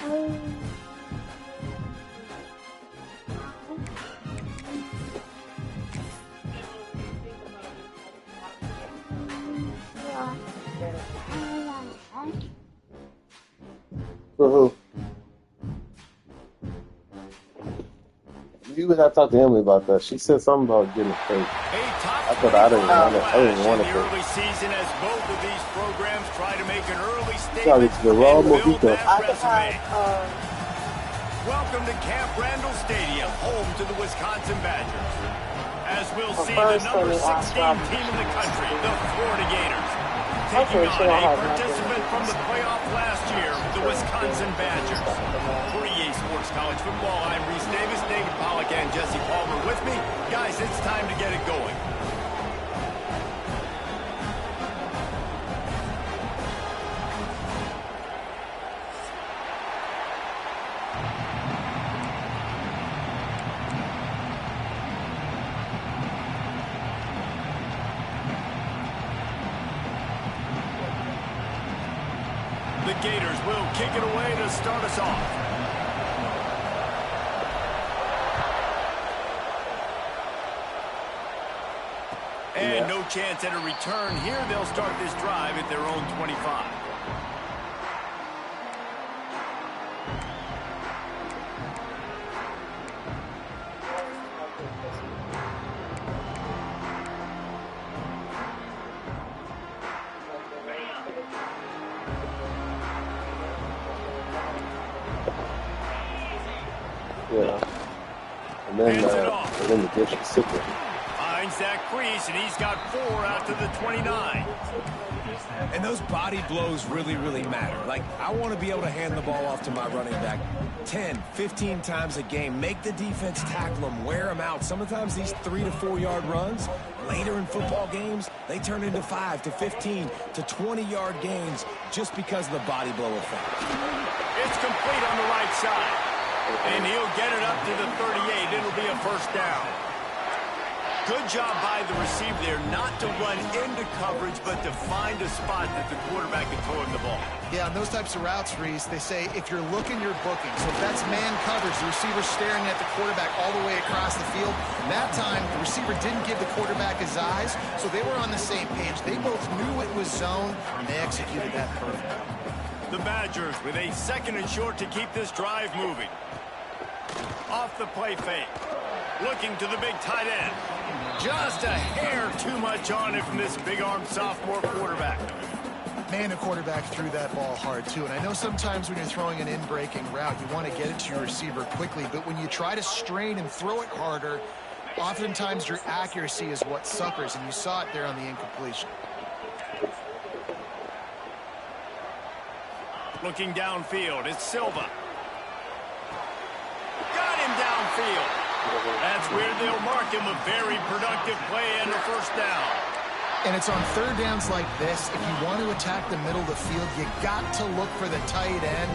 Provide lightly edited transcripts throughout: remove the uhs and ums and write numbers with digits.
For who? You would have to talk to Emily about that. She said something about getting a fake. I thought I didn't want it. I didn't want it. Early season as both of these programs try to make an early Sorry, statement the raw and build mojito. that resume. Welcome to Camp Randall Stadium, home to the Wisconsin Badgers. As we'll see the number 16 team in the country, the Florida Gators, taking on a participant from the playoff last year, the Wisconsin Badgers. For EA Sports College Football, I'm Reese Davis, David Pollack, and Jesse Palmer with me. Guys, it's time to get it going. The Gators will kick it away to start us off. And no chance at a return here. They'll start this drive at their own 25. Yeah. And then the dish is super. Finds that crease, and he's got 4 out to the 29. And those body blows really, really matter. Like, I want to be able to hand the ball off to my running back 10, 15 times a game. Make the defense tackle them, wear them out. Sometimes these 3 to 4 yard runs, later in football games, they turn into 5 to 15 to 20 yard gains just because of the body blow effect. It's complete on the right side. And he'll get it up to the 38. It'll be a first down. Good job by the receiver there not to run into coverage, but to find a spot that the quarterback can throw him the ball. Yeah, on those types of routes, Reese, they say if you're looking, you're booking. So if that's man coverage, the receiver's staring at the quarterback all the way across the field. And that time, the receiver didn't give the quarterback his eyes, so they were on the same page. They both knew it was zone, and they executed that perfectly. The Badgers with a 2nd and short to keep this drive moving. Off the play fake. Looking to the big tight end. Just a hair too much on it from this big-armed sophomore quarterback. Man, the quarterback threw that ball hard, too. And I know sometimes when you're throwing an in-breaking route, you want to get it to your receiver quickly. But when you try to strain and throw it harder, oftentimes your accuracy is what suffers. And you saw it there on the incompletion. Looking downfield, it's Silva. Got him downfield. That's where they'll mark him. A very productive play and a first down. And it's on third downs like this. If you want to attack the middle of the field, you got to look for the tight end.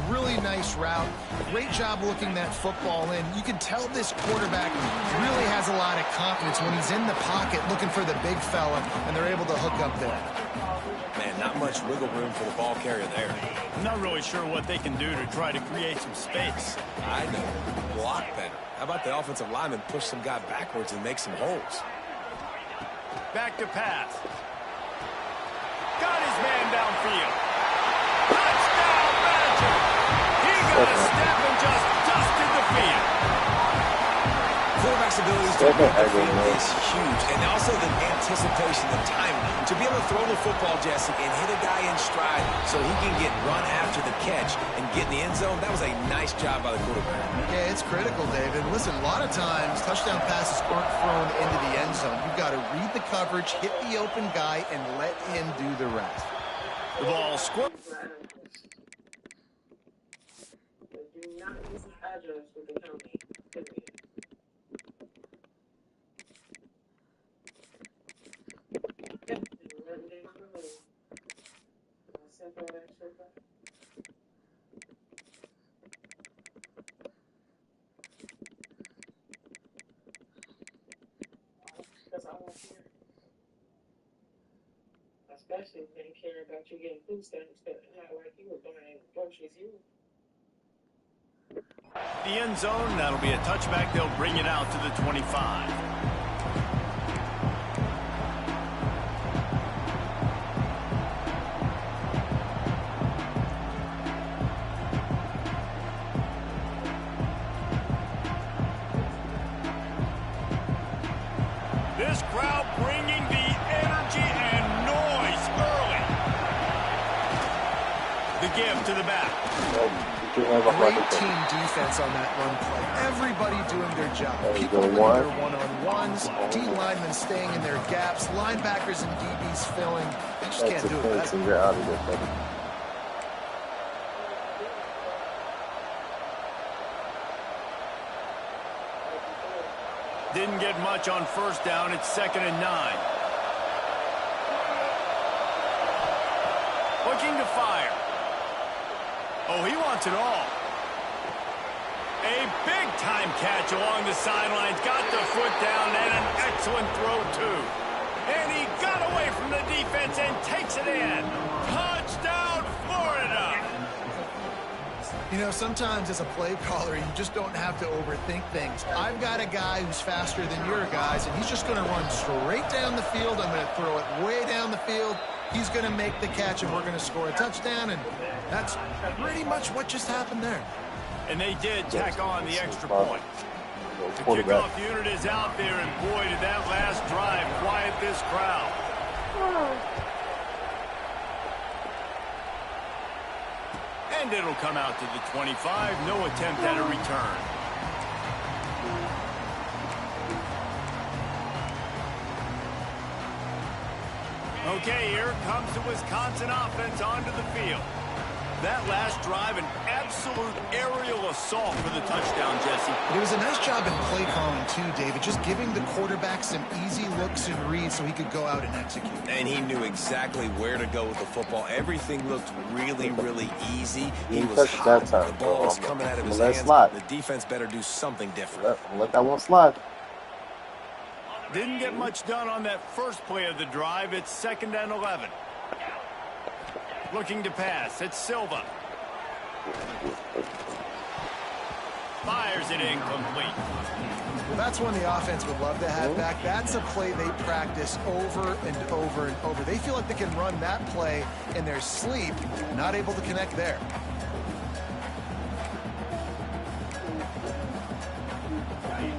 Really nice route. Great job looking that football in. You can tell this quarterback really has a lot of confidence when he's in the pocket looking for the big fella, and they're able to hook up there. Man, not much wiggle room for the ball carrier there. I'm not really sure what they can do to try to create some space. I know. Block better. How about the offensive lineman push some guy backwards and make some holes? Back to pass. Got his man downfield. Touchdown, Badger! He got a step and just dusted the field. Quarterback's abilities to read the field is huge, and also the anticipation, the timing. To be able to throw the football, Jesse, and hit a guy in stride so he can get run after the catch and get in the end zone, that was a nice job by the quarterback. Yeah, it's critical, David. Listen, a lot of times touchdown passes aren't thrown into the end zone. You've got to read the coverage, hit the open guy, and let him do the rest. The ball squirts. Especially if they care about you getting food stamps, but not like you were buying groceries. You The end zone, that'll be a touchback. They'll bring it out to the 25. This crowd bringing the energy and noise early. The give to the back. Great team defense on that run play. Everybody doing their job. People winning their one-on-ones, D-linemen staying in their gaps, linebackers and DBs filling. They just can't do it better. You're out of there, buddy. Didn't get much on first down. It's 2nd and 9. Looking to fire. Oh, he wants it all. A big-time catch along the sidelines. Got the foot down and an excellent throw, too. And he got away from the defense and takes it in. Touchdown, Florida! You know, sometimes as a play caller, you just don't have to overthink things. I've got a guy who's faster than your guys, and he's just going to run straight down the field. I'm going to throw it way down the field. He's going to make the catch, and we're going to score a touchdown, and that's pretty much what just happened there. And they did tack on the extra point. The kickoff unit is out there, and boy, did that last drive quiet this crowd. And it'll come out to the 25. No attempt at a return. Okay, here comes the Wisconsin offense onto the field. That last drive, an absolute aerial assault for the touchdown, Jesse. It was a nice job in play calling, too, David, just giving the quarterback some easy looks and reads so he could go out and execute. And he knew exactly where to go with the football. Everything looked really, really easy. He was hot. The ball was coming out of his hands. The defense better do something different. Let that one slide. Didn't get much done on that first play of the drive. It's 2nd and 11. Looking to pass. It's Silva. Fires it incomplete. Well, that's one the offense would love to have back. That's a play they practice over and over and over. They feel like they can run that play in their sleep, not able to connect there.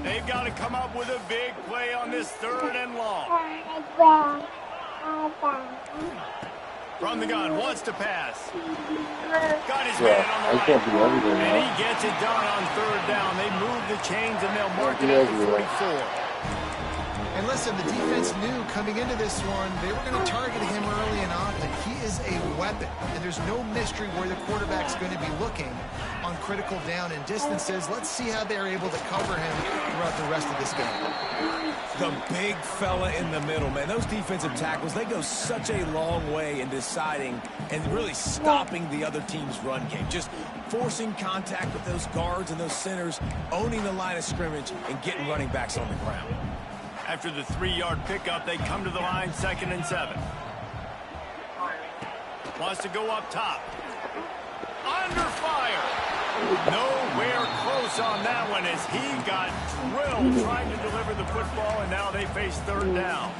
They've got to come up with a big play on this 3rd and long. From the gun, wants to pass. Got his man on the right. And he gets it done on 3rd down. They move the chains and they'll mark it at the 44. And listen, the defense knew coming into this one, they were going to target him early and often. He is a weapon, and there's no mystery where the quarterback's going to be looking on critical down and distances. Let's see how they're able to cover him throughout the rest of this game. The big fella in the middle, man. Those defensive tackles, they go such a long way in deciding and really stopping the other team's run game. Just forcing contact with those guards and those centers, owning the line of scrimmage, and getting running backs on the ground. After the 3-yard pickup, they come to the line, 2nd and 7. Wants to go up top. Under fire. Nowhere close on that one as he got drilled trying to deliver the football, and now they face 3rd down.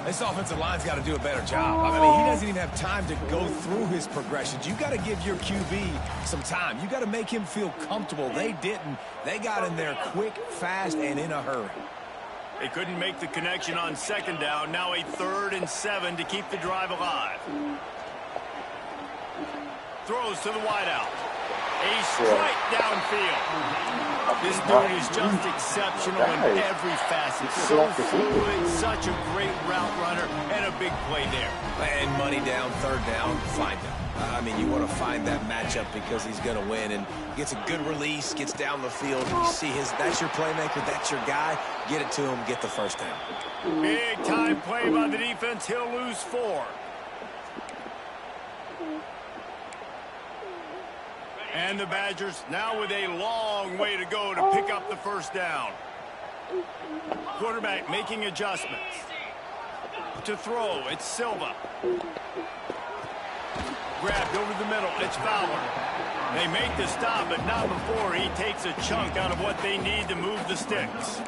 This offensive line's got to do a better job. I mean, he doesn't even have time to go through his progressions. You got to give your QB some time. You got to make him feel comfortable. They didn't. They got in there quick, fast, and in a hurry. They couldn't make the connection on 2nd down. Now a 3rd and 7 to keep the drive alive. Throws to the wideout. A strike downfield. This dude is just exceptional in every facet. So fluid, such a great route runner, and a big play there. And money down, 3rd down, find him. I mean, you want to find that matchup because he's going to win, and gets a good release, gets down the field. You see that's your playmaker, that's your guy. Get it to him, get the 1st down. Big time play by the defense. He'll lose 4. And the Badgers now with a long way to go to pick up the 1st down. Quarterback making adjustments. To throw, it's Silva. grabbed over the middle. It's Fowler. They make the stop, but not before he takes a chunk out of what they need to move the sticks.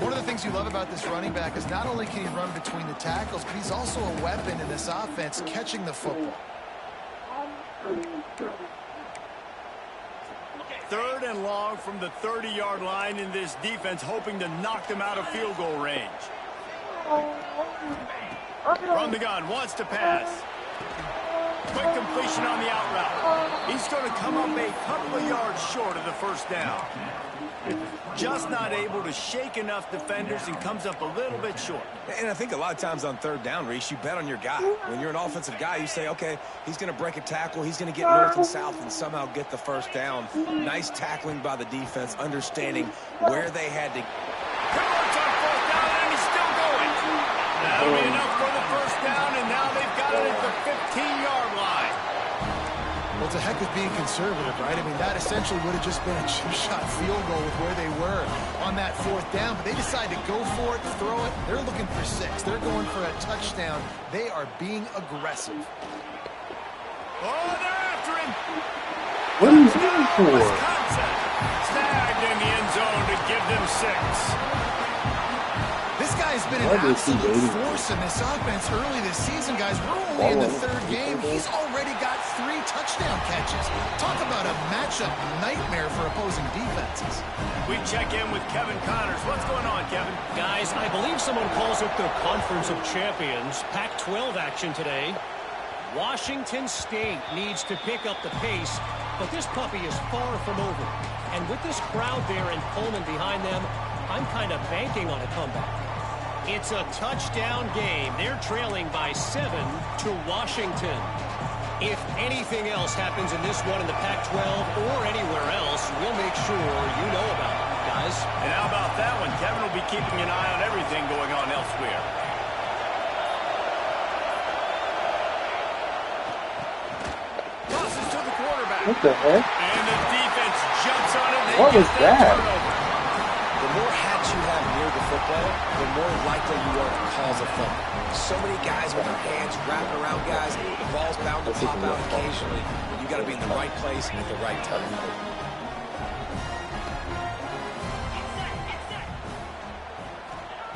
One of the things you love about this running back is not only can he run between the tackles, but he's also a weapon in this offense, catching the football. 3rd and long from the 30-yard line in this defense, hoping to knock them out of field goal range. From the gun, wants to pass. Quick completion on the out route. He's going to come up a couple of yards short of the first down. Just not able to shake enough defenders and comes up a little bit short. And I think a lot of times on 3rd down, Reese, you bet on your guy. When you're an offensive guy, you say, okay, he's going to break a tackle, he's going to get north and south and somehow get the first down. Nice tackling by the defense, understanding where they had to. Herbert's on 4th down, and he's still going. That'll be enough for the first down, and now they've got it at the 15-yard line. Well, it's a heck of being conservative, right? I mean, that essentially would have just been a chip shot field goal with where they were on that 4th down. But they decided to go for it, throw it. They're looking for 6. They're going for a touchdown. They are being aggressive. Oh, they're after him. What are you doing for? Wisconsin snagged in the end zone to give them 6. This guy's been an absolute force in this offense early this season, guys. We're only in the 3rd game. He's already got 3 touchdown catches. Talk about a matchup nightmare for opposing defenses. We check in with Kevin Connors. What's going on, Kevin? Guys, I believe someone calls it the Conference of Champions. Pac-12 action today. Washington State needs to pick up the pace, but this puppy is far from over. And with this crowd there and Coleman behind them, I'm kind of banking on a comeback. It's a touchdown game. They're trailing by 7 to Washington. If anything else happens in this one in the Pac-12 or anywhere else, we'll make sure you know about it, guys. And how about that one? Kevin will be keeping an eye on everything going on elsewhere. Tosses to the quarterback. What the heck? And the defense jumps on it. What was that? The more hats you have near the football, the more likely you are to cause a fumble. So many guys with their hands wrapping around guys, the ball's bound to pop out occasionally. You got to be in the right place at the right time.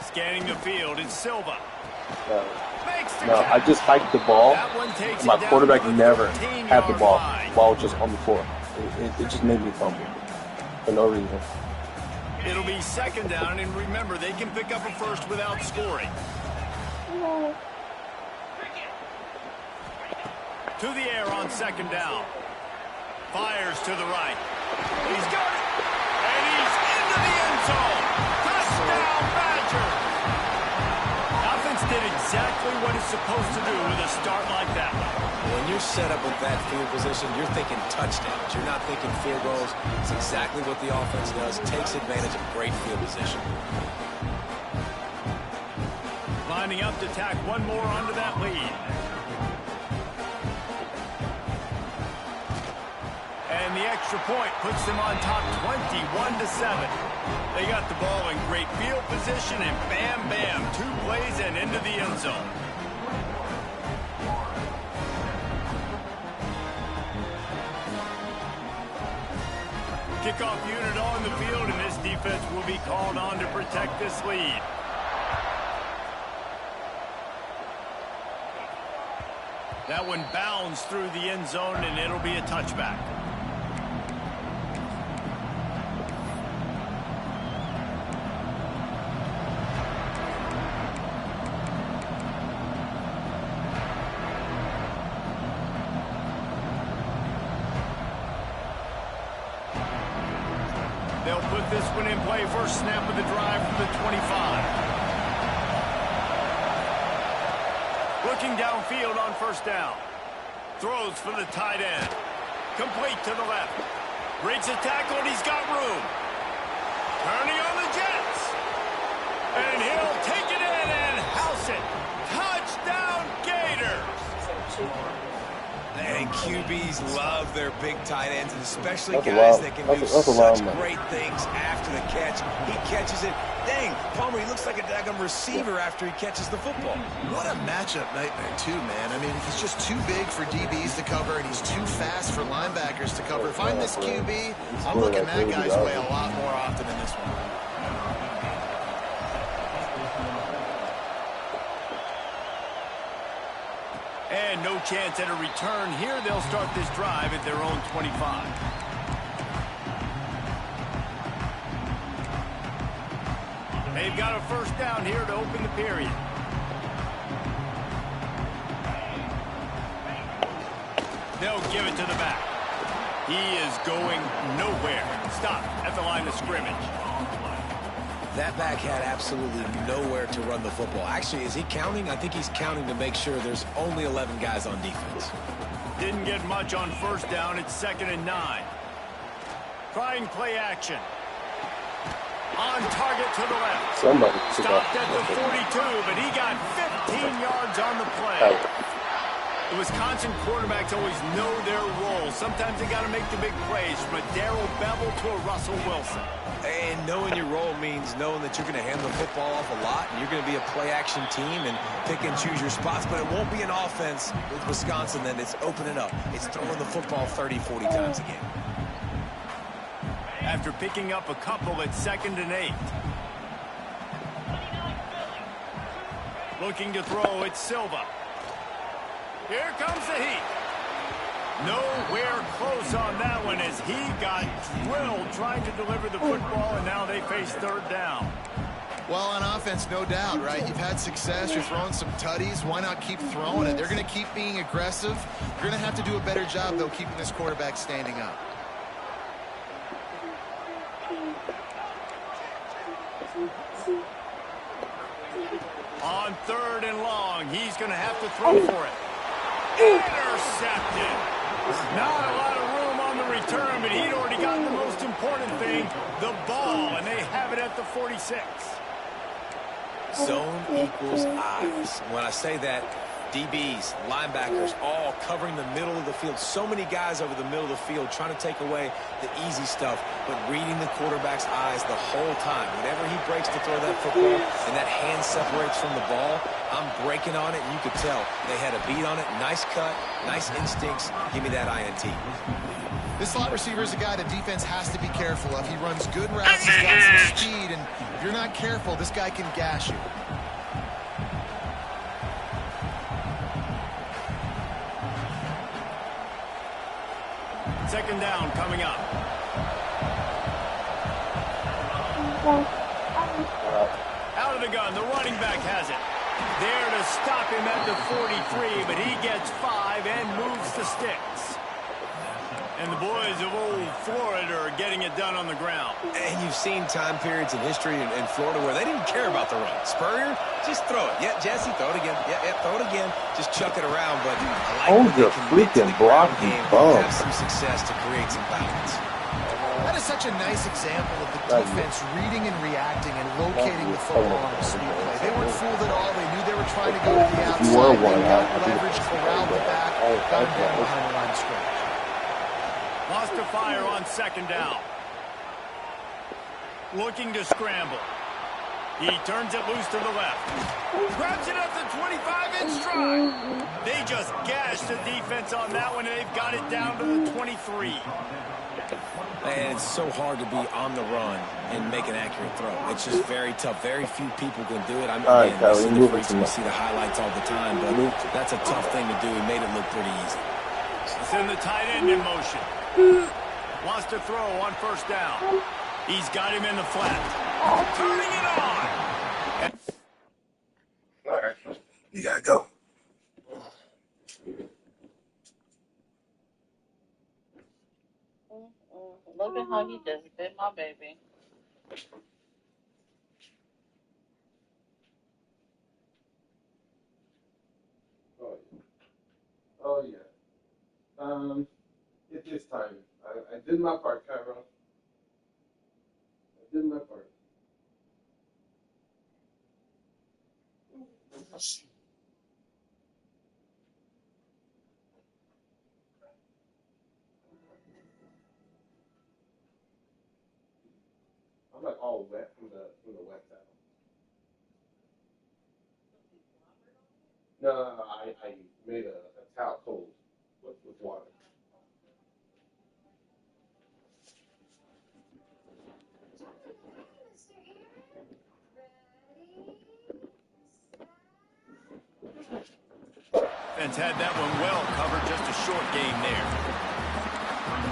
Scanning the field, it's Silva. No, I just hiked the ball. My quarterback never had the ball while it's just on the floor. It just made me fumble for no reason. It'll be 2nd down, and remember, they can pick up a first without scoring. To the air on 2nd down. Fires to the right. He's got it. And he's into the end zone. Touchdown, Badger. Offense did exactly what it's supposed to do with a start like that. When you're set up with that field position, you're thinking touchdowns. You're not thinking field goals. It's exactly what the offense does. Takes advantage of great field position. Lining up to tack one more onto that lead. And the extra point puts them on top 21-7. They got the ball in great field position, and bam, bam, 2 plays and into the end zone. Kickoff unit on the field, and this defense will be called on to protect this lead. That one bounds through the end zone, and it'll be a touchback. They'll put this one in play. First snap of the drive from the 25. Looking downfield on 1st down. Throws for the tight end. Complete to the left. Breaks a tackle, and he's got room. Turning on the Jets. And he'll take it in and house it. Touchdown, Gators. And QBs love their big tight ends, and especially guys that can do such great things after the catch. He catches it, Dang, Palmer, he looks like a daggum receiver after he catches the football. What a matchup nightmare, too, man. I mean, he's just too big for DBs to cover, and he's too fast for linebackers to cover. If I'm this QB, I'm looking that guy's way a lot more often than this one. And no chance at a return here. They'll start this drive at their own 25. They've got a first down here to open the period. They'll give it to the back. He is going nowhere. Stop at the line of scrimmage. That back had absolutely nowhere to run the football. Actually, is he counting? I think he's counting to make sure there's only 11 guys on defense. Didn't get much on first down. It's 2nd and 9. Trying play action. On target to the left. Somebody stopped at the 42, but he got 15 yards on the play. The Wisconsin quarterbacks always know their role. Sometimes they got to make the big plays, from a Darrell Bevell to a Russell Wilson. And knowing your role means knowing that you're going to hand the football off a lot, and you're going to be a play-action team and pick and choose your spots, but it won't be an offense with Wisconsin that it's opening up. It's throwing the football 30, 40 times a game. After picking up a couple at 2nd and 8. Looking to throw, it's Silva. Here comes the heat. Nowhere close on that one as he got drilled trying to deliver the football, and now they face 3rd down. Well, on offense, no doubt, right? You've had success. You're throwing some tutties. Why not keep throwing it? They're going to keep being aggressive. You're going to have to do a better job, though, keeping this quarterback standing up. On 3rd and long, he's going to have to throw for it. Intercepted. Not a lot of room on the return, but he'd already gotten the most important thing, the ball, and they have it at the 46. Zone equals eyes. When I say that, DBs, linebackers, all covering the middle of the field. So many guys over the middle of the field trying to take away the easy stuff, but reading the quarterback's eyes the whole time. Whenever he breaks to throw that football and that hand separates from the ball, I'm breaking on it, and you could tell they had a beat on it. Nice cut, nice instincts. Give me that INT. This slot receiver is a guy the defense has to be careful of. He runs good routes, he's got some speed, and if you're not careful, this guy can gash you. Second down coming up. Out of the gun, the running back has it. There to stop him at the 43, but he gets 5 and moves the sticks. And the boys of old Florida are getting it done on the ground. And you've seen time periods in history in Florida where they didn't care about the run. Spurrier, just throw it. Yeah, Jesse, throw it again. Yeah, throw it again. Just chuck it around. But I like the freaking blocking bump. Have some success to create some balance. That is such a nice example of the defense reading and reacting and locating the football on a sweep play. They weren't fooled at all. They knew they were trying to go to the outside. They got leverage, corralled the back, got him down behind the line of scrimmage. Lost to fire on 2nd down. Looking to scramble. He turns it loose to the left. Grabs it at the 25 in stride. They just gashed the defense on that one, and they've got it down to the 23. And it's so hard to be on the run and make an accurate throw. It's just very tough. Very few people can do it. I mean, we see the highlights all the time, but that's a tough thing to do. He made it look pretty easy. Send the tight end in motion. Wants to throw on 1st down. He's got him in the flat. Turning it on. All right. You got to go. Look at how he just bit my baby. Oh yeah. It is time. I did my part, Cairo. I did my part. I'm like all wet from the wet towel. No, I made a towel cold with water. Defense had that one well covered, just a short game there.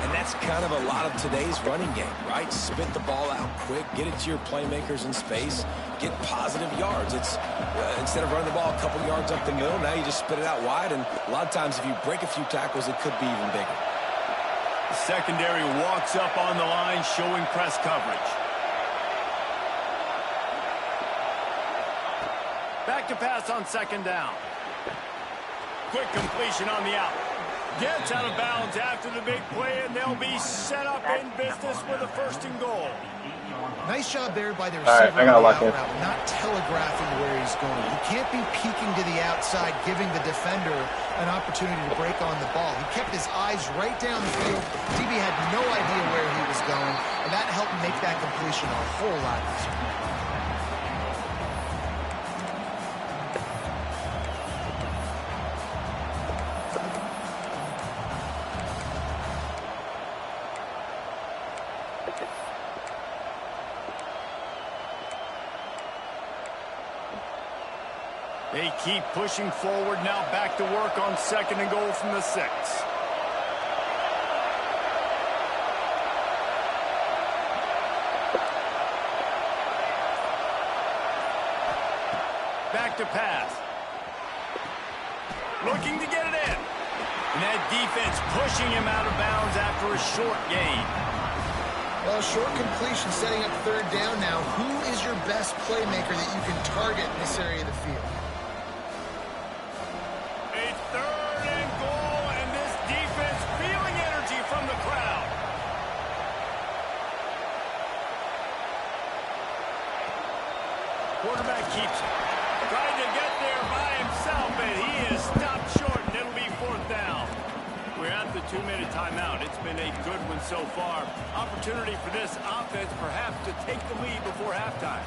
And that's kind of a lot of today's running game, right? Spit the ball out quick, get it to your playmakers in space, get positive yards. It's instead of running the ball a couple yards up the middle, now you just spit it out wide, and a lot of times if you break a few tackles, it could be even bigger. The secondary walks up on the line, showing press coverage. Back to pass on second down. Quick completion on the out. Gets out of bounds after the big play, and they'll be set up in business with a 1st and goal. Nice job there by the receiver. All right, I gotta lock in. Not telegraphing where he's going. You can't be peeking to the outside, giving the defender an opportunity to break on the ball. He kept his eyes right down the field. DB had no idea where he was going, and that helped make that completion a whole lot easier. They keep pushing forward, now back to work on 2nd and goal from the 6. Back to pass. Looking to get it in. And that defense pushing him out of bounds after a short gain. Well, short completion setting up 3rd down now. Who is your best playmaker that you can target in this area of the field? A 3rd and goal, and this defense feeling energy from the crowd. Quarterback keeps trying to get there by himself, and he is stopped short, and it'll be 4th down. We're at the 2-minute timeout. It's been a good one so far. Opportunity for this offense perhaps to take the lead before halftime.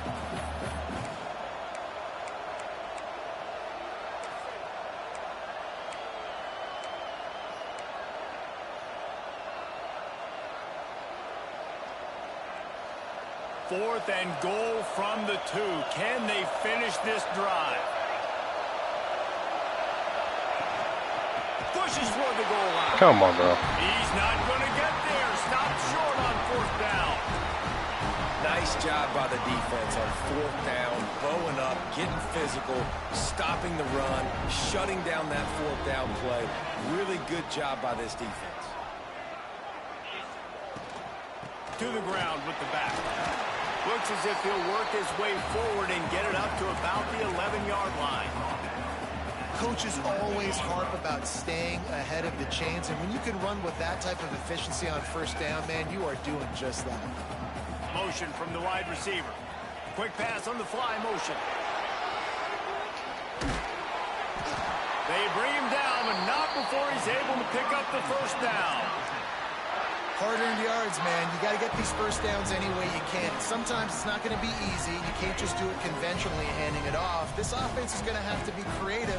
Fourth and goal from the 2. Can they finish this drive? Pushes for the goal line. Come on, bro. He's not going to get there. Stopped short on 4th down. Nice job by the defense on 4th down, bowing up, getting physical, stopping the run, shutting down that 4th down play. Really good job by this defense. To the ground with the back. Looks as if he'll work his way forward and get it up to about the 11-yard line. Coaches always harp about staying ahead of the chains, and when you can run with that type of efficiency on 1st down, man, you are doing just that. Motion from the wide receiver. Quick pass on the fly motion. They bring him down, but not before he's able to pick up the 1st down. Hard-earned yards, man. You got to get these 1st downs any way you can. Sometimes it's not going to be easy. You can't just do it conventionally, handing it off. This offense is going to have to be creative.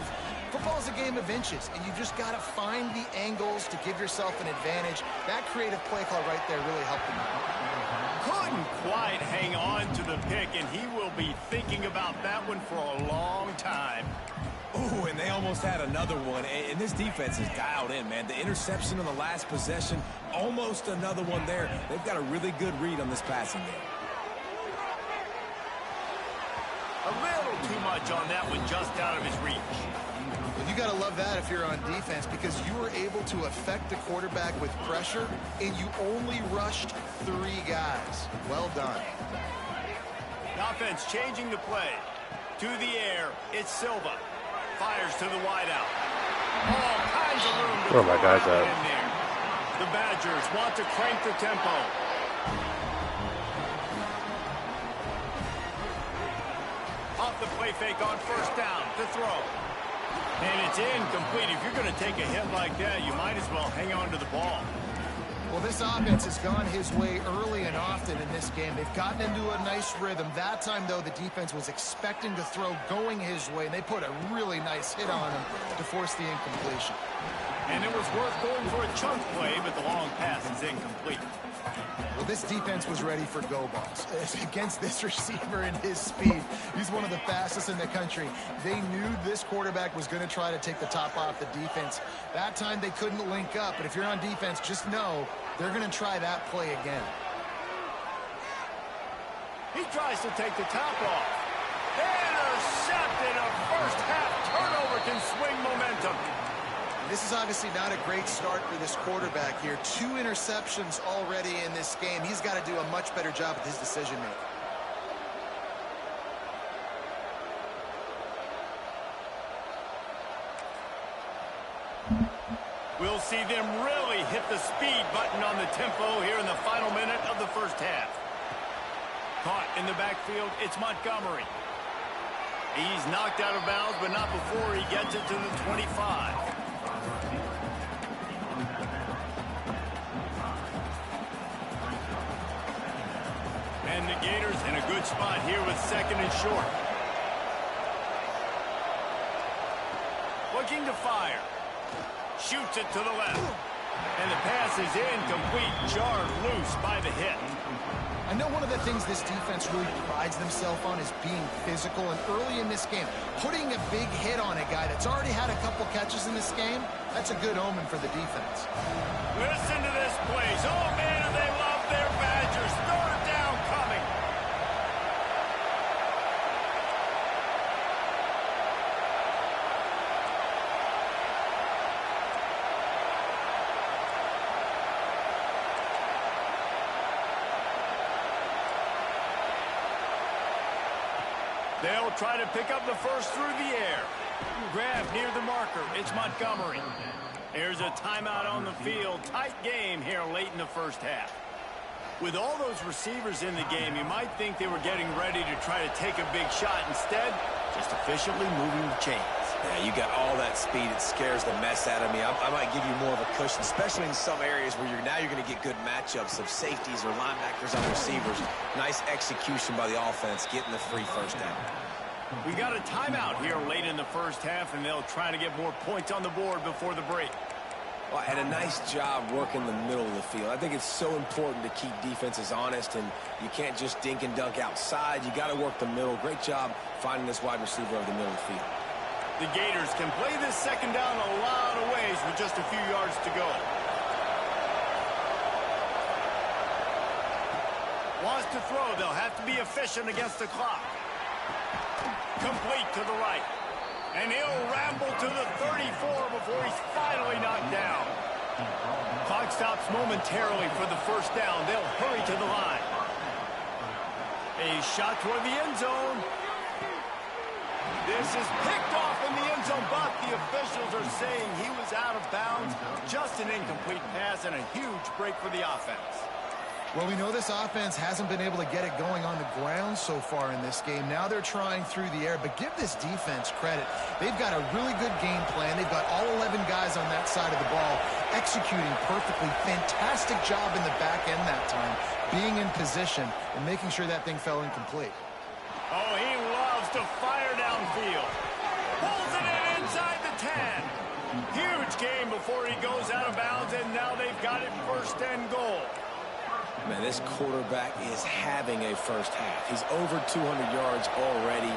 Football's a game of inches, and you just got to find the angles to give yourself an advantage. That creative play call right there really helped him. Couldn't quite hang on to the pick, and he will be thinking about that one for a long time. Ooh, and they almost had another one, and this defense is dialed in, man. The interception on the last possession, almost another one there. They've got a really good read on this passing game. A little too much on that one, just out of his reach. Well, you got to love that if you're on defense, because you were able to affect the quarterback with pressure, and you only rushed 3 guys. Well done. The offense changing the play. To the air, it's Silva. Fires to the wideout. All kinds of room to Where are my guys throw at? in there. The Badgers want to crank the tempo. Off the play fake on 1st down to throw. And it's incomplete. If you're going to take a hit like that, you might as well hang on to the ball. Well, this offense has gone his way early and often in this game. They've gotten into a nice rhythm. That time, though, the defense was expecting to throw going his way, and they put a really nice hit on him to force the incompletion. And it was worth going for a chunk play, but the long pass is incomplete. Well, this defense was ready for go balls. Against this receiver and his speed, he's one of the fastest in the country. They knew this quarterback was going to try to take the top off the defense. That time they couldn't link up, but if you're on defense, just know they're going to try that play again. He tries to take the top off. Intercepted. A first half turnover can swing momentum. This is obviously not a great start for this quarterback here. 2 interceptions already in this game. He's got to do a much better job with his decision-making. We'll see them really hit the speed button on the tempo here in the final minute of the first half. Caught in the backfield, it's Montgomery. He's knocked out of bounds, but not before he gets it to the 25. And the Gators in a good spot here with 2nd and short. Looking to fire. Shoots it to the left. And the pass is incomplete, jarred loose by the hit. I know one of the things this defense really prides themselves on is being physical, and early in this game, putting a big hit on a guy that's already had a couple catches in this game, that's a good omen for the defense. Listen to this place. Oh, man, do they love their Badgers. Third down coming. They'll try to pick up the first through the air. Grab near the marker. It's Montgomery. There's a timeout on the field. Tight game here late in the first half. With all those receivers in the game, you might think they were getting ready to try to take a big shot. Instead, just efficiently moving the chains. Yeah, you got all that speed. It scares the mess out of me. I might give you more of a cushion, especially in some areas where you're going to get good matchups of safeties or linebackers on receivers. Nice execution by the offense, getting the free first down. We got a timeout here late in the first half, and they'll try to get more points on the board before the break. Well, and a nice job working the middle of the field. I think it's so important to keep defenses honest, and you can't just dink and dunk outside. You got to work the middle. Great job finding this wide receiver over the middle of the field. The Gators can play this second down a lot of ways with just a few yards to go. Wants to throw. They'll have to be efficient against the clock. Complete to the right. And he'll ramble to the 34 before he's finally knocked down. Clock stops momentarily for the first down. They'll hurry to the line. A shot toward the end zone. This is picked off in the end zone, but the officials are saying he was out of bounds. Just an incomplete pass and a huge break for the offense. Well, we know this offense hasn't been able to get it going on the ground so far in this game. Now they're trying through the air, but give this defense credit. They've got a really good game plan. They've got all 11 guys on that side of the ball executing perfectly. Fantastic job in the back end that time, being in position and making sure that thing fell incomplete. Oh, he loves to fire downfield. Pulls it in inside the 10. Huge game before he goes out of bounds, and now they've got it first and goal. Man, this quarterback is having a first half. He's over 200 yards already,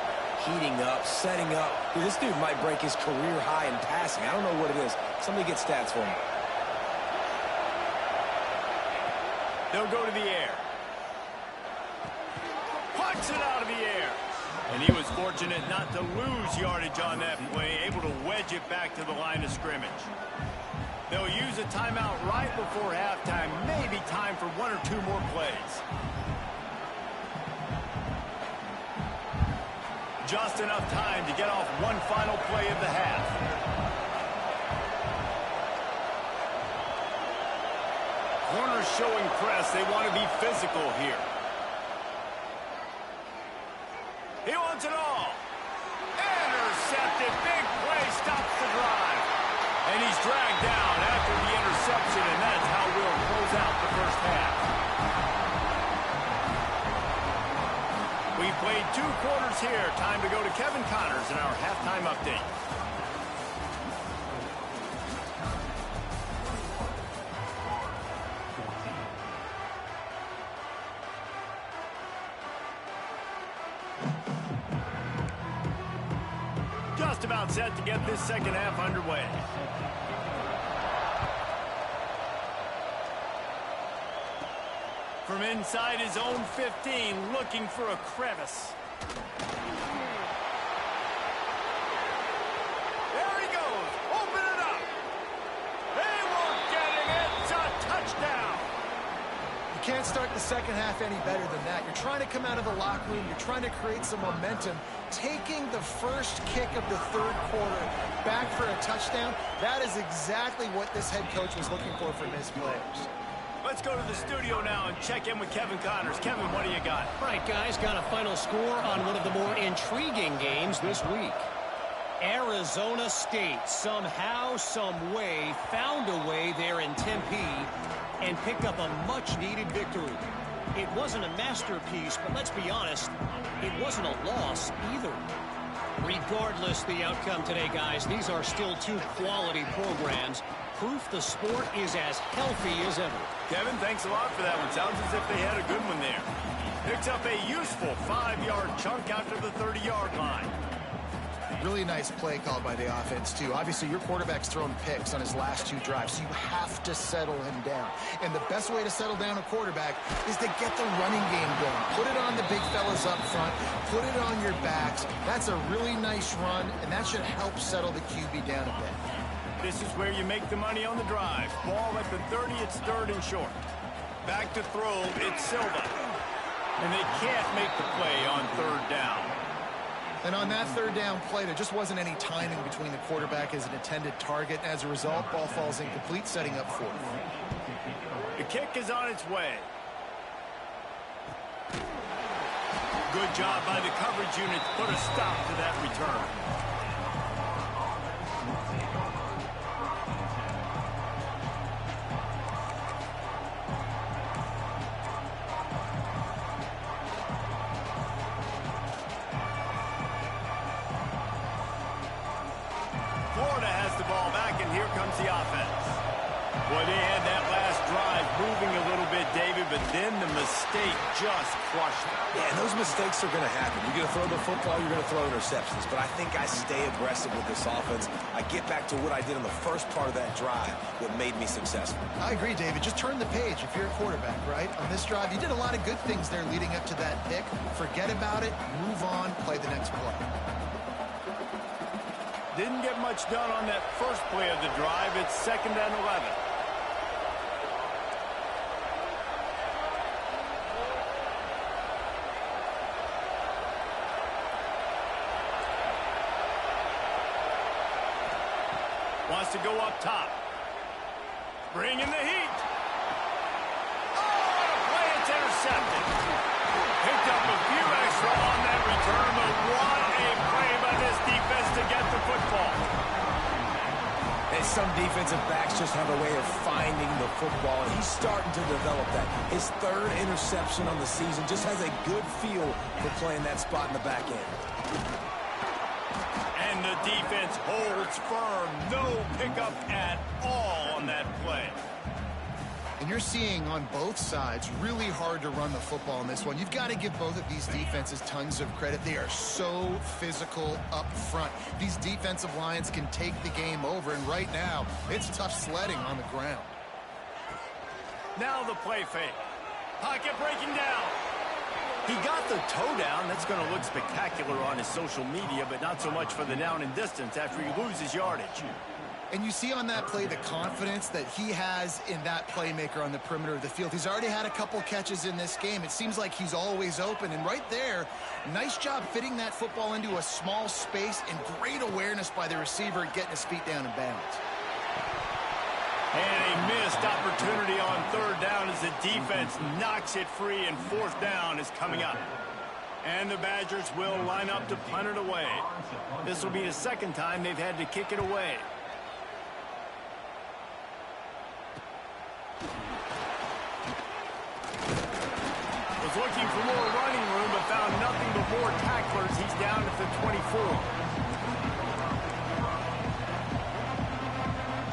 heating up, setting up. Dude, this dude might break his career high in passing. I don't know what it is. Somebody get stats for him. They'll go to the air. Punts it out of the air. And he was fortunate not to lose yardage on that play, able to wedge it back to the line of scrimmage. They'll use a timeout right before halftime. Maybe time for 1 or 2 more plays. Just enough time to get off one final play of the half. Corners showing press. They want to be physical here. He wants it all. Intercepted. Big play stops the drive. And he's dragged down after the interception, and that's how we'll close out quarter's here. Time to go to Kevin Connors in our halftime update. Just about set to get this second half underway. From inside his own 15, looking for a crevice. There he goes. Open it up. They won't get him. It's a touchdown. You can't start the second half any better than that. You're trying to come out of the locker room. You're trying to create some momentum. Taking the first kick of the third quarter back for a touchdown, that is exactly what this head coach was looking for from his players. Let's go to the studio now and check in with Kevin Connors. Kevin, what do you got? All right, guys, got a final score on one of the more intriguing games this week. Arizona State somehow, some way, found a way there in Tempe and picked up a much-needed victory. It wasn't a masterpiece, but let's be honest, it wasn't a loss either. Regardless the outcome today, guys, these are still two quality programs. Proof the sport is as healthy as ever. Kevin, thanks a lot for that one. Sounds as if they had a good one there. Picks up a useful 5-yard chunk after the 30-yard line. Really nice play call by the offense, too. Obviously, your quarterback's thrown picks on his last 2 drives, so you have to settle him down. And the best way to settle down a quarterback is to get the running game going. Put it on the big fellas up front. Put it on your backs. That's a really nice run, and that should help settle the QB down a bit. This is where you make the money on the drive. Ball at the 30, it's third and short. Back to throw, it's Silva. And they can't make the play on third down. And on that third down play, there just wasn't any timing between the quarterback and his intended target. As a result, ball falls incomplete, setting up fourth. The kick is on its way. Good job by the coverage unit to put a stop to that return. Florida has the ball back, and here comes the offense. Boy, they had that last drive moving a little bit, David, but then the mistake just crushed them. Yeah, and those mistakes are going to happen. You're going to throw the football, you're going to throw interceptions. But I think I stay aggressive with this offense. I get back to what I did in the first part of that drive, what made me successful. I agree, David. Just turn the page if you're a quarterback, right? On this drive, you did a lot of good things there leading up to that pick. Forget about it, move on, play the next play. Didn't get much done on that first play of the drive. It's 2nd and 11. Wants to go up top. Bringing the heat. Oh, what a play. It's intercepted. Picked up a few extra on that return, but what a play by this defense to get the football. And some defensive backs just have a way of finding the football, and he's starting to develop that. His 3rd interception on the season just has a good feel for playing that spot in the back end. And the defense holds firm. No pickup at all on that play. And you're seeing on both sides really hard to run the football in this one. You've got to give both of these defenses tons of credit. They are so physical up front. These defensive lines can take the game over, and right now, it's tough sledding on the ground. Now the play fake. Pocket breaking down. He got the toe down. That's going to look spectacular on his social media, but not so much for the down and distance after he loses yardage. And you see on that play the confidence that he has in that playmaker on the perimeter of the field. He's already had a couple catches in this game. It seems like he's always open. And right there, nice job fitting that football into a small space, and great awareness by the receiver getting his feet down in bounds. And a missed opportunity on third down as the defense knocks it free, and 4th down is coming up. And the Badgers will line up to punt it away. This will be the 2nd time they've had to kick it away. was looking for more running room, but found nothing but more tacklers. He's down at the 24.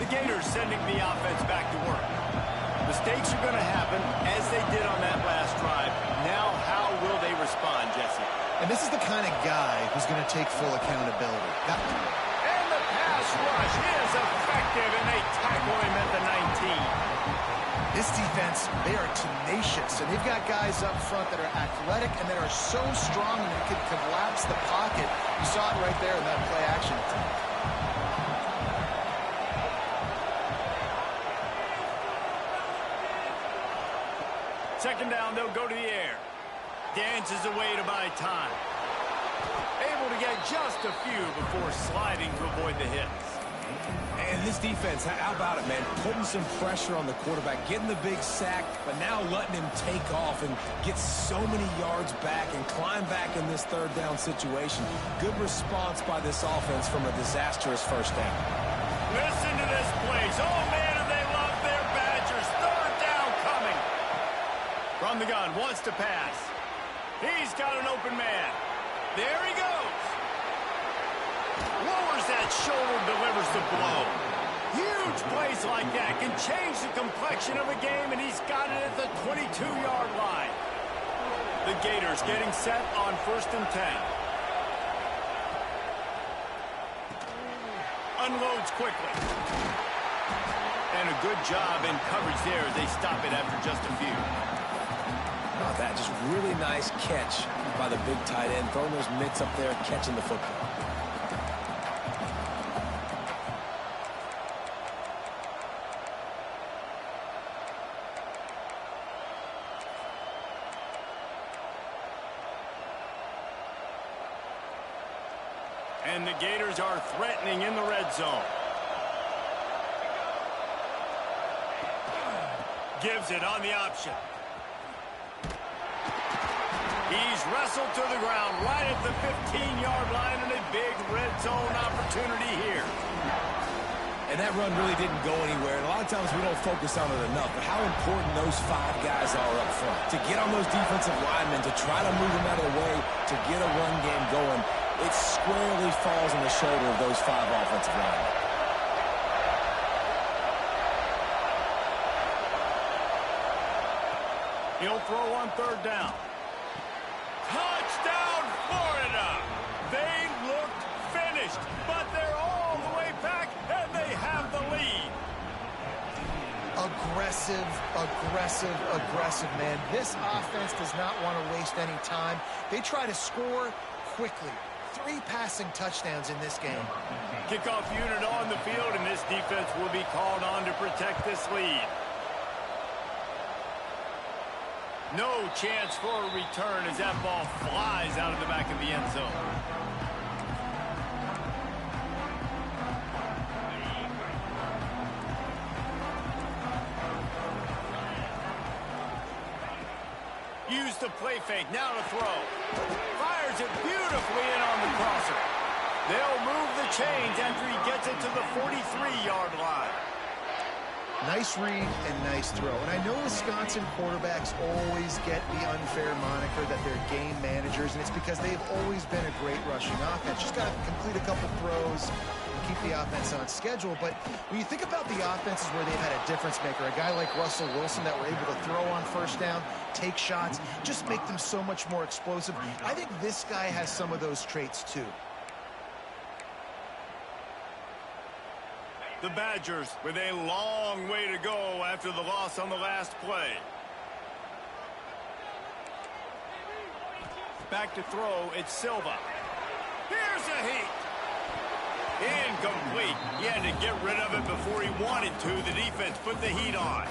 The Gators sending the offense back to work. Mistakes are going to happen, as they did on that last drive. Now, how will they respond, Jesse? And this is the kind of guy who's going to take full accountability. And the pass rush is effective, and they tackle him at the 19. This defense, they are tenacious, and they've got guys up front that are athletic and that are so strong and they can collapse the pocket. You saw it right there in that play action. Second down, they'll go to the air. Dances away to buy time. Able to get just a few before sliding to avoid the hits. And this defense, how about it, man? Putting some pressure on the quarterback, getting the big sack, but now letting him take off and get so many yards back and climb back in this third down situation. Good response by this offense from a disastrous first down. Listen to this place. Oh, man, do they love their Badgers. Third down coming. From the gun, wants to pass. He's got an open man. There he goes. Lowers that shoulder, delivers the blow. Huge plays like that can change the complexion of a game, and he's got it at the 22-yard line. The Gators getting set on 1st and 10. Unloads quickly. And a good job in coverage there as they stop it after just a few. Oh, that just really nice catch by the big tight end, throwing those mitts up there, catching the football. And the Gators are threatening in the red zone. Gives it on the option. He's wrestled to the ground right at the 15-yard line, and a big red zone opportunity here. And that run really didn't go anywhere. And a lot of times we don't focus on it enough, but how important those 5 guys are up front. To get on those defensive linemen, to try to move them out of the way, to get a run game going, it squarely falls on the shoulder of those 5 offensive linemen. He'll throw on 3rd down. Touchdown, Florida! They looked finished, but they're all the way back, and they have the lead. Aggressive, aggressive, aggressive, man. This offense does not want to waste any time. They try to score quickly. 3 passing touchdowns in this game. Kickoff unit on the field, and this defense will be called on to protect this lead. No chance for a return as that ball flies out of the back of the end zone. Use the play fake, now to throw. Fires it beautifully in on the crosser. They'll move the chains after he gets it to the 43-yard line. Nice read and nice throw. And I know Wisconsin quarterbacks always get the unfair moniker that they're game managers, and it's because they've always been a great rushing offense. Just got to complete a couple throws and keep the offense on schedule. But when you think about the offenses where they've had a difference maker, a guy like Russell Wilson that were able to throw on 1st down, take shots, just make them so much more explosive. I think this guy has some of those traits too. The Badgers with a long way to go after the loss on the last play. Back to throw, it's Silva. Here's a heat. Incomplete. He had to get rid of it before he wanted to. The defense put the heat on.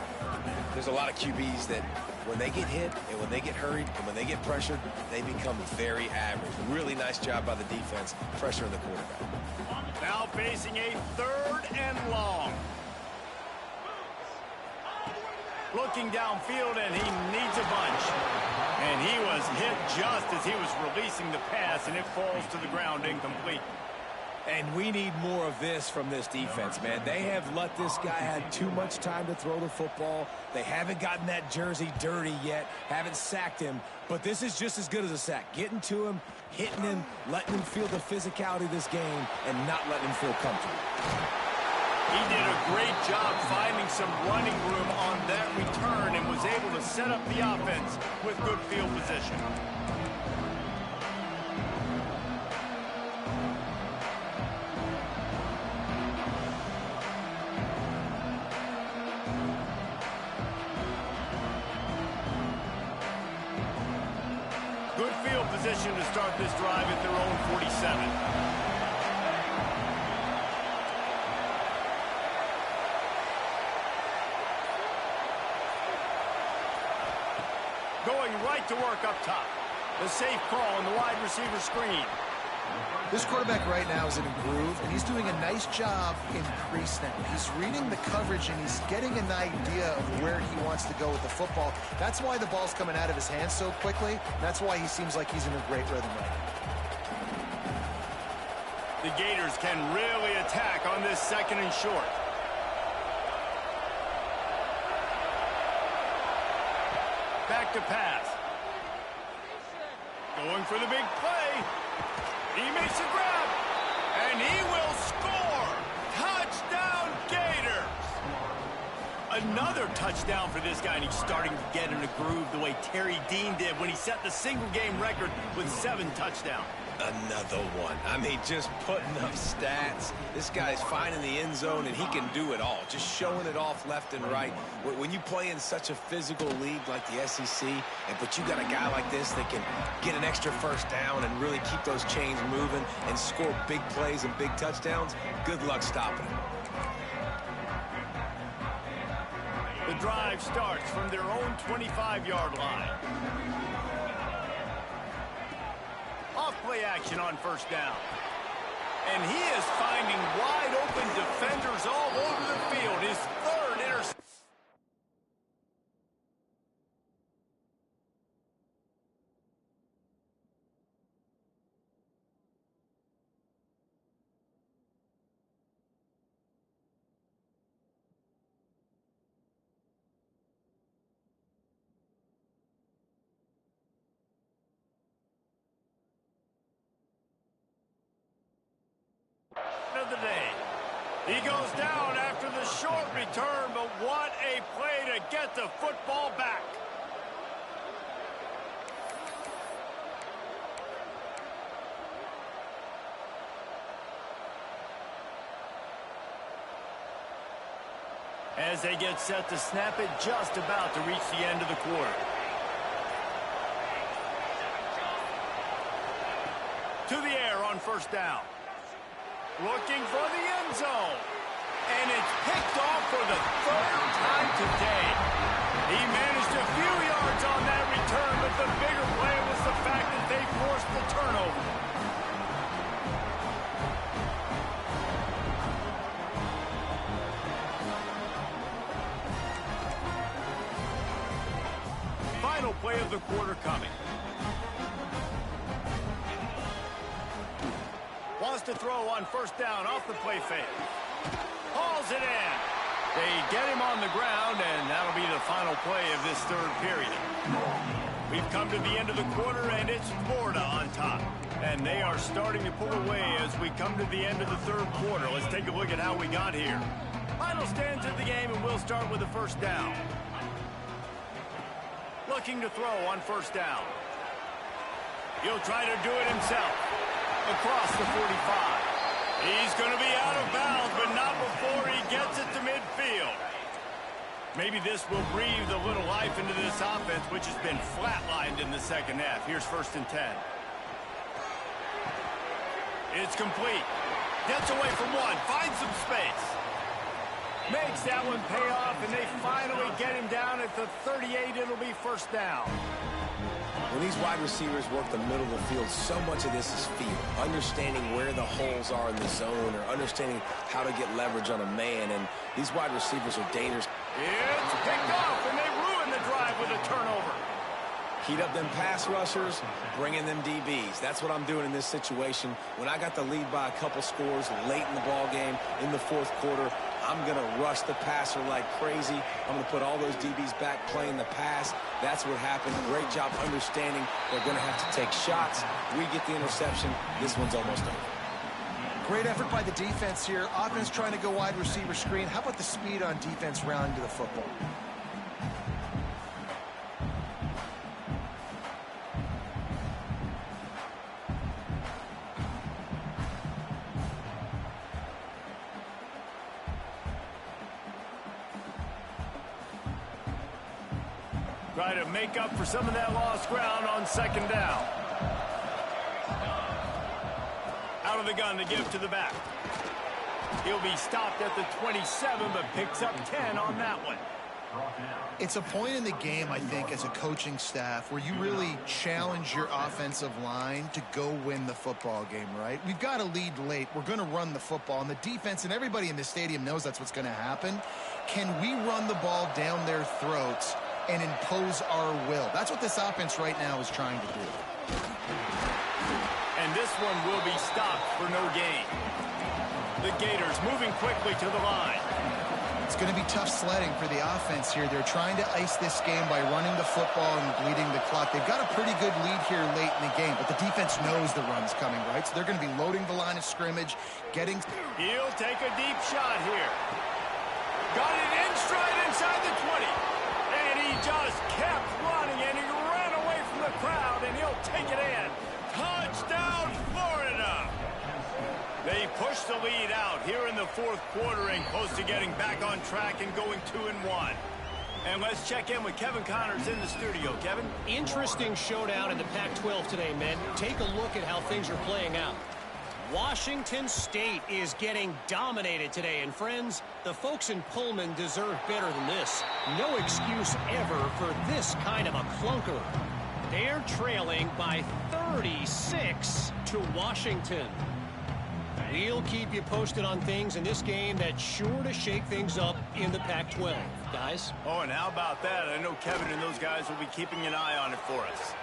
There's a lot of QBs that when they get hit and when they get hurried and when they get pressured, they become very average. Really nice job by the defense, pressuring the quarterback. Now facing a 3rd and long. Looking downfield, and he needs a bunch. And he was hit just as he was releasing the pass, and it falls to the ground incomplete. And we need more of this from this defense, man. They have let this guy have too much time to throw the football. They haven't gotten that jersey dirty yet, haven't sacked him. But this is just as good as a sack. Getting to him, hitting him, letting him feel the physicality of this game, and not letting him feel comfortable. He did a great job finding some running room on that return and was able to set up the offense with good field position. Good field position to start this drive at their own 47. Going right to work up top. The safe call on the wide receiver screen. This quarterback right now is in a groove, and he's doing a nice job in pre-snap. He's reading the coverage, and he's getting an idea of where he wants to go with the football. That's why the ball's coming out of his hands so quickly. That's why he seems like he's in a great rhythm right now. The Gators can really attack on this 2nd and short. Back to pass. Going for the big play. He makes a grab. And he will score. Touchdown, Gators. Another touchdown for this guy, and he's starting to get in a groove the way Terry Dean did when he set the single-game record with 7 touchdowns. Another one. I mean, just putting up stats. This guy's finding the end zone, and he can do it all. Just showing it off left and right. When you play in such a physical league like the SEC, but you got a guy like this that can get an extra first down and really keep those chains moving and score big plays and big touchdowns, good luck stopping him. The drive starts from their own 25-yard line. Off-play action on first down. And he is finding wide-open defenders all over the field. His 3rd interception. Of the day. He goes down after the short return, but what a play to get the football back. As they get set to snap it, just about to reach the end of the quarter. To the air on first down. Looking for the end zone. And it's picked off for the 3rd time today. He managed a few yards on that return, but the bigger play was the fact that they forced the turnover. Final play of the quarter coming. Wants to throw on first down off the play fake. Hauls it in. They get him on the ground, and that'll be the final play of this 3rd period. We've come to the end of the quarter, and it's Florida on top. And they are starting to pull away as we come to the end of the 3rd quarter. Let's take a look at how we got here. Final stands of the game, and we'll start with the first down. Looking to throw on first down. He'll try to do it himself. Across the 45. He's going to be out of bounds, but not before he gets it to midfield. Maybe this will breathe a little life into this offense, which has been flatlined in the 2nd half. Here's 1st and 10. It's complete. Gets away from one. Finds some space. Makes that one pay off, and they finally get him down at the 38. It'll be first down. When these wide receivers work the middle of the field, so much of this is feel. Understanding where the holes are in the zone or understanding how to get leverage on a man. And these wide receivers are dangerous. It's picked off, and they ruin the drive with a turnover. Heat up them pass rushers, bring in them DBs. That's what I'm doing in this situation. When I got the lead by a couple scores late in the ball game, in the fourth quarter, I'm going to rush the passer like crazy. I'm going to put all those DBs back playing the pass. That's what happened. Great job understanding they're going to have to take shots. We get the interception. This one's almost over. Great effort by the defense here. Offense trying to go wide receiver screen. How about the speed on defense rounding to the football? Try to make up for some of that lost ground on second down. Out of the gun to give to the back. He'll be stopped at the 27, but picks up 10 on that one. It's a point in the game, I think, as a coaching staff where you really challenge your offensive line to go win the football game, right? We've got a lead late. We're going to run the football, and the defense and everybody in this stadium knows that's what's going to happen. Can we run the ball down their throats and impose our will? That's what this offense right now is trying to do. And this one will be stopped for no gain. The Gators moving quickly to the line. It's going to be tough sledding for the offense here. They're trying to ice this game by running the football and bleeding the clock. They've got a pretty good lead here late in the game, but the defense knows the run's coming, right? So they're going to be loading the line of scrimmage, getting... He'll take a deep shot here. Got it in stride inside the 20. And he just kept running, and he ran away from the crowd, and he'll take it in. Touchdown, Florida! They push the lead out here in the fourth quarter and close to getting back on track and going 2-1. And let's check in with Kevin Connors in the studio. Kevin? Interesting showdown in the Pac-12 today, men. Take a look at how things are playing out. Washington State is getting dominated today. And friends, the folks in Pullman deserve better than this. No excuse ever for this kind of a clunker. They're trailing by 36 to Washington. We'll keep you posted on things in this game that's sure to shake things up in the Pac-12. Guys? Oh, and how about that? I know Kevin and those guys will be keeping an eye on it for us.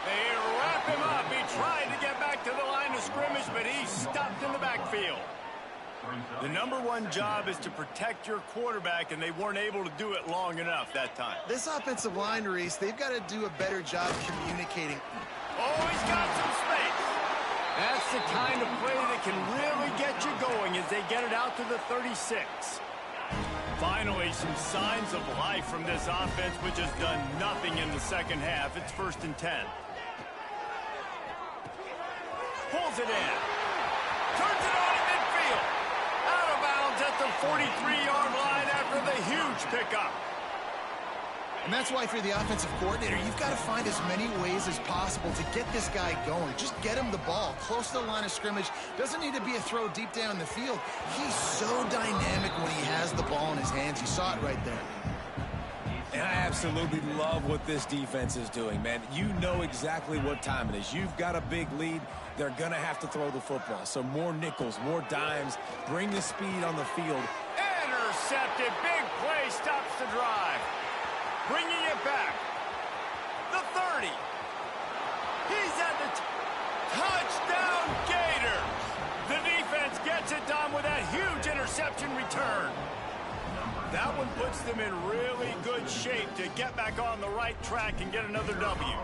They wrap him up. He tried to get back to the line of scrimmage, but he's stopped in the backfield. The #1 job is to protect your quarterback, and they weren't able to do it long enough that time. This offensive line, Reese, they've got to do a better job communicating. Oh, he's got some space. That's the kind of play that can really get you going as they get it out to the 36. Finally, some signs of life from this offense, which has done nothing in the second half. It's 1st and 10. Pulls it in. Turns it on in midfield. Out of bounds at the 43-yard line after the huge pickup. And that's why, for the offensive coordinator, you've got to find as many ways as possible to get this guy going. Just get him the ball close to the line of scrimmage. Doesn't need to be a throw deep down the field. He's so dynamic when he has the ball in his hands. You saw it right there. And I absolutely love what this defense is doing, man. You know exactly what time it is. You've got a big lead. They're going to have to throw the football. So more nickels, more dimes. Bring the speed on the field. Intercepted. Big play stops the drive. Bringing it back. The 30. He's at the touchdown Gators. The defense gets it done with that huge interception return. That one puts them in really good shape to get back on the right track and get another W.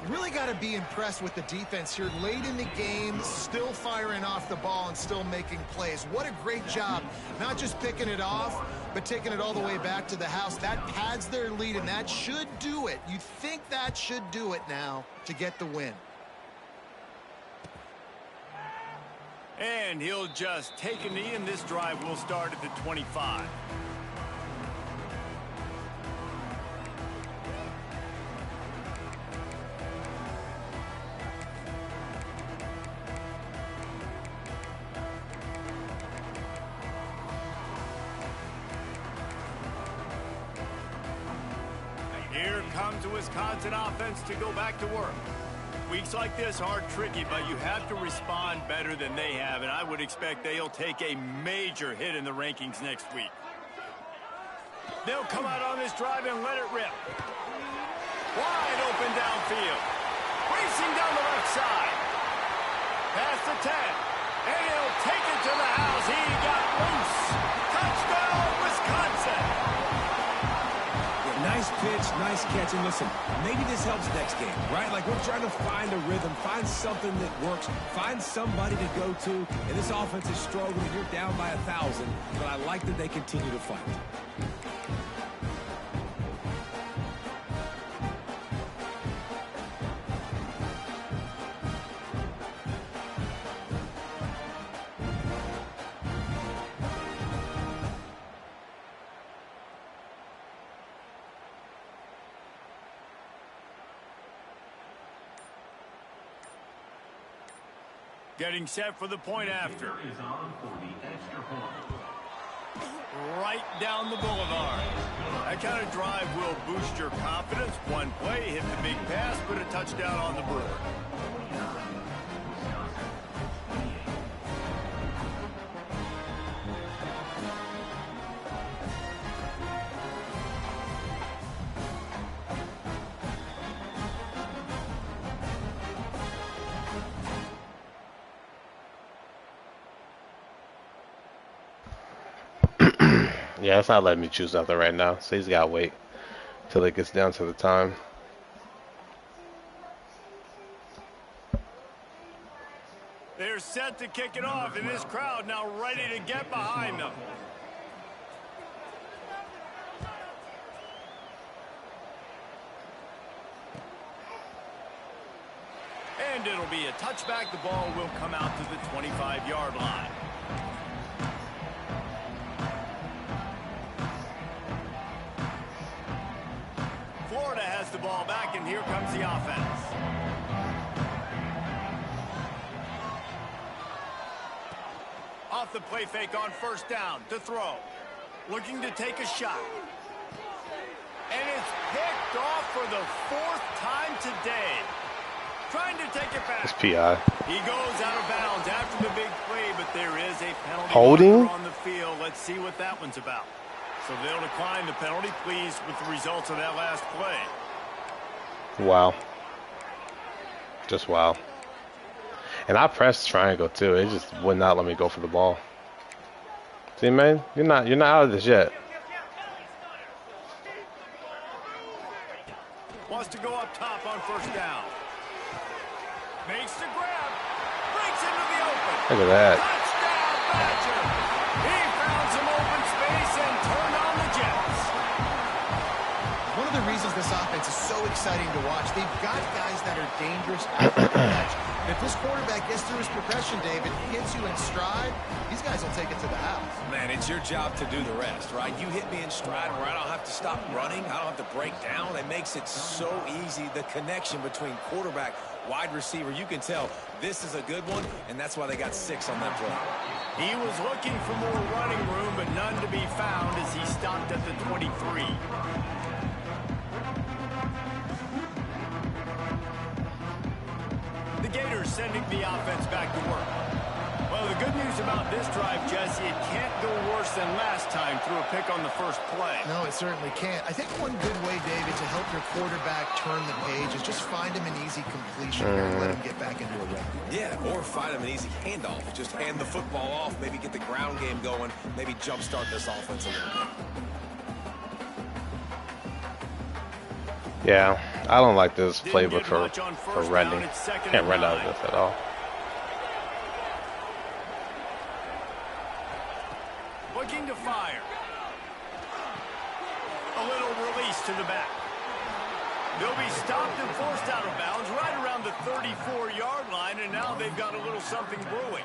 You really got to be impressed with the defense here. Late in the game, still firing off the ball and still making plays. What a great job. Not just picking it off, but taking it all the way back to the house. That pads their lead, and that should do it. You think that should do it now to get the win. And he'll just take a knee, and this drive will start at the 25. Here comes the Wisconsin offense to go back to work. Weeks like this are tricky, but you have to respond better than they have, and I would expect they'll take a major hit in the rankings next week. They'll come out on this drive and let it rip. Wide open downfield. Racing down the left side. Past the 10. And he'll take it to the house. He got loose. Touchdown, Wisconsin. Yeah, nice pitch, nice catch. And listen, maybe this helps next game, right? Like we're trying to find a rhythm, find something that works, find somebody to go to. And this offense is struggling. You're down by 1,000. But I like that they continue to fight. Getting set for the point after. Right down the boulevard. That kind of drive will boost your confidence. One play, hit the big pass, put a touchdown on the board. Yeah, it's not letting me choose nothing right now, so he's got to wait till it gets down to the time. They're set to kick it off, and this crowd now ready to get behind them. And it'll be a touchback. The ball will come out to the 25-yard line. Florida has the ball back, and here comes the offense. Off the play fake on first down to throw. Looking to take a shot. And it's picked off for the 4th time today. Trying to take it back. It's PI. He goes out of bounds after the big play, but there is a penalty holding on the field. Let's see what that one's about. So they'll decline the penalty, pleased with the results of that last play. Wow. Just wow. And I pressed triangle too. It just would not let me go for the ball. See, man, you're not out of this yet. Wants to go up top on first down. Makes the grab. Breaks into the open. Look at that. Touchdown, Badger. He found some open space and turned on the Jets. One of the reasons this offense is so exciting to watch, they've got guys that are dangerous after the catch. And if this quarterback gets through his progression, David, hits you in stride, these guys will take it to the house. Man, it's your job to do the rest, right? You hit me in stride where I don't have to stop running. I don't have to break down. It makes it so easy. The connection between quarterback, wide receiver, you can tell this is a good one, and that's why they got 6 on that play. He was looking for more running room, but none to be found as he stopped at the 23. The Gators sending the offense back to work. Well, the good news about this drive, Jesse, it can't go worse than last time through a pick on the first play. No, it certainly can't. I think one good way, David, to help your quarterback turn the page is just find him an easy completion here and let him get back into a rhythm. Yeah, or find him an easy handoff. Just hand the football off, maybe get the ground game going, maybe jumpstart this offense a little bit. Yeah, I don't like this playbook for running. Can't run out of this at all. Looking to fire. A little release to the back. They'll be stopped and forced out of bounds right around the 34-yard line, and now they've got a little something brewing.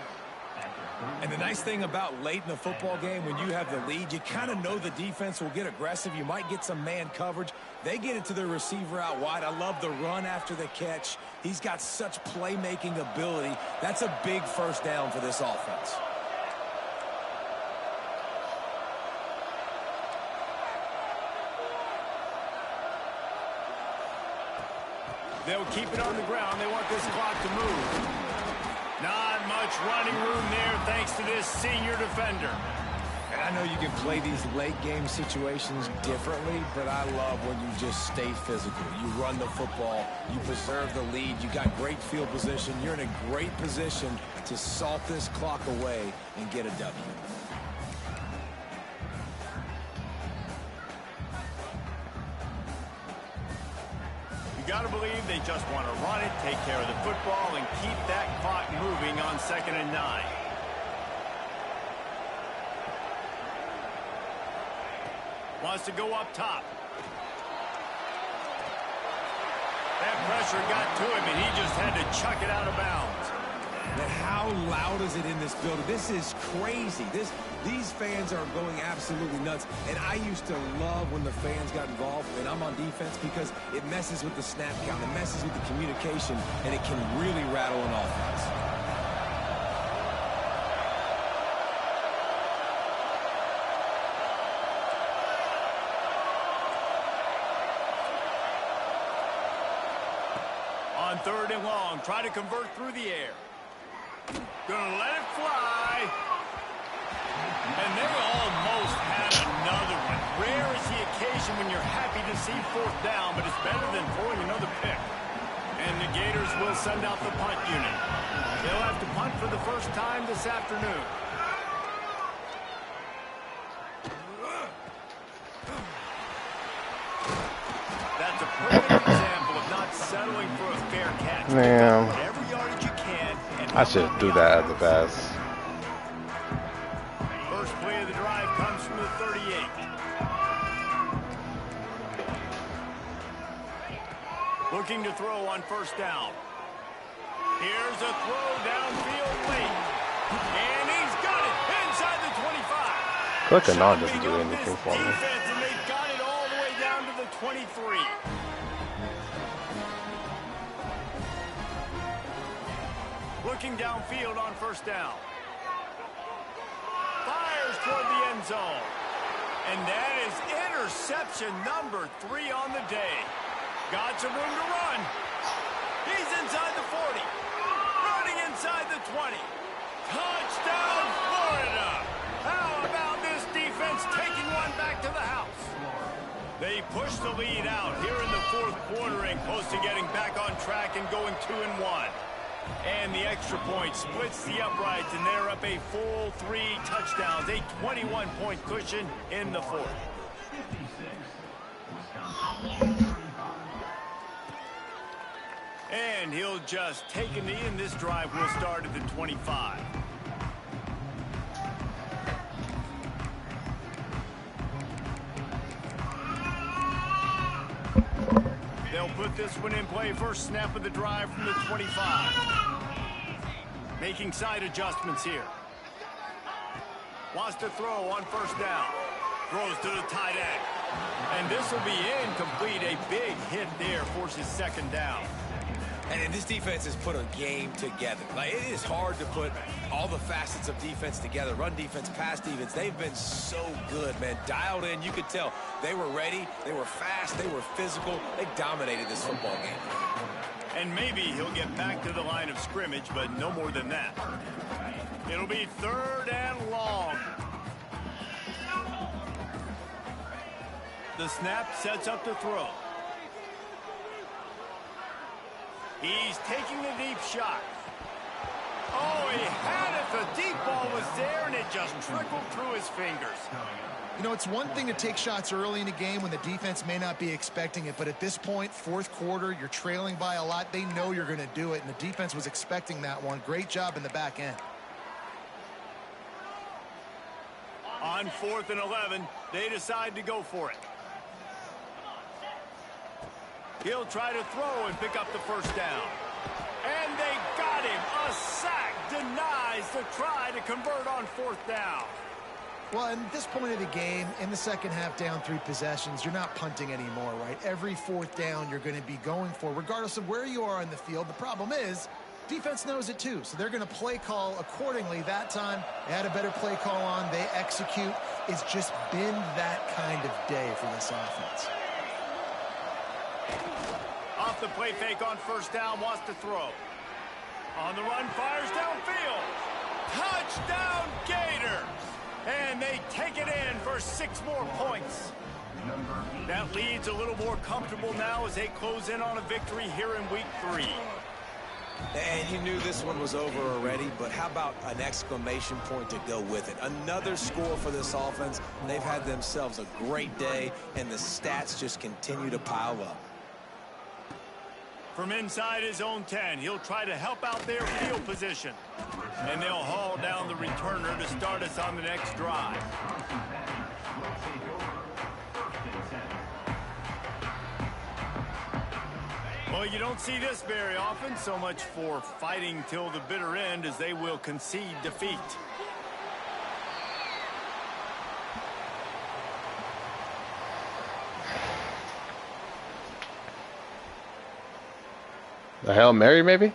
And the nice thing about late in the football game, when you have the lead, you kind of know the defense will get aggressive. You might get some man coverage. They get it to their receiver out wide. I love the run after the catch. He's got such playmaking ability. That's a big first down for this offense. They'll keep it on the ground. They want this clock to move. Not much running room there thanks to this senior defender. And I know you can play these late game situations differently, but I love when you just stay physical. You run the football, you preserve the lead, you got great field position, you're in a great position to salt this clock away and get a W. You got to believe they just want to run it, take care of the football, and keep that clock moving on 2nd and 9. Wants to go up top. That pressure got to him, and he just had to chuck it out of bounds. But how loud is it in this building? This is crazy. These fans are going absolutely nuts. And I used to love when the fans got involved, and I'm on defense, because it messes with the snap count, it messes with the communication, and it can really rattle an offense. On 3rd and long, try to convert through the air. Gonna let it fly. And they almost had another one. Rare is the occasion when you're happy to see 4th down, but it's better than throwing another pick. And the Gators will send out the punt unit. They'll have to punt for the first time this afternoon. That's a perfect example of not settling for a fair catch. Man. Every yardage you can. I should do that as a pass. First play of the drive comes from the 38. Looking to throw on 1st down. Here's a throw downfield late. And he's got it inside the 25. Clicking on doesn't do anything for me. Defense, and they've got it all the way down to the 23. Looking downfield on 1st down. Fires toward the end zone. And that is interception number 3 on the day. Got some room to run. He's inside the 40. Running inside the 20. Touchdown, Florida. How about this defense taking one back to the house? They push the lead out here in the 4th quarter and close to getting back on track and going 2-1. And the extra point splits the uprights, and they're up a full 3 touchdowns, a 21-point cushion in the 4th. And he'll just take a knee, and this drive will start at the 25. They'll put this one in play. First snap of the drive from the 25. Making side adjustments here. Wants to throw on 1st down. Throws to the tight end. And this will be incomplete. A big hit there forces 2nd down. And this defense has put a game together. Like, it is hard to put all the facets of defense together. Run defense, pass defense. They've been so good, man. Dialed in. You could tell they were ready. They were fast. They were physical. They dominated this football game. And maybe he'll get back to the line of scrimmage, but no more than that. It'll be 3rd and long. The snap sets up the throw. He's taking a deep shot. Oh, he had it. The deep ball was there, and it just trickled through his fingers. You know, it's one thing to take shots early in a game when the defense may not be expecting it, but at this point, 4th quarter, you're trailing by a lot. They know you're going to do it, and the defense was expecting that one. Great job in the back end. On 4th and 11, they decide to go for it. He'll try to throw and pick up the 1st down. And they got him. A sack denies the try to convert on 4th down. Well, at this point of the game, in the second half, down 3 possessions, you're not punting anymore, right? Every 4th down you're going to be going for, regardless of where you are on the field. The problem is, defense knows it too, so they're going to play call accordingly. That time, they had a better play call on. They execute. It's just been that kind of day for this offense. Off the play fake on 1st down, wants to throw. On the run, fires downfield. Touchdown, Gators! And they take it in for 6 more points. That lead's a little more comfortable now as they close in on a victory here in week 3. And you knew this one was over already, but how about an exclamation point to go with it? Another score for this offense. They've had themselves a great day, and the stats just continue to pile up. From inside his own 10, he'll try to help out their field position. And they'll haul down the returner to start us on the next drive. Well, you don't see this very often. So much for fighting till the bitter end, as they will concede defeat. The Hail Mary, maybe?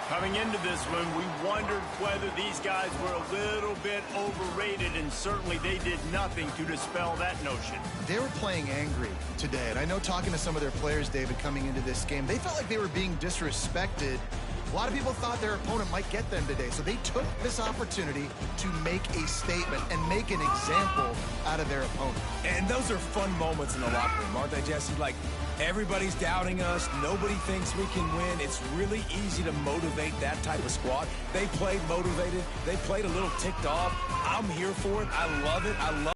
Coming into this one, we wondered whether these guys were a little bit overrated, and certainly they did nothing to dispel that notion. They were playing angry today, and I know talking to some of their players, David, coming into this game, they felt like they were being disrespected. A lot of people thought their opponent might get them today, so they took this opportunity to make a statement and make an example out of their opponent. And those are fun moments in the locker room, aren't they, Jesse? Like, everybody's doubting us. Nobody thinks we can win. It's really easy to motivate that type of squad. They played motivated. They played a little ticked off. I'm here for it. I love it. I love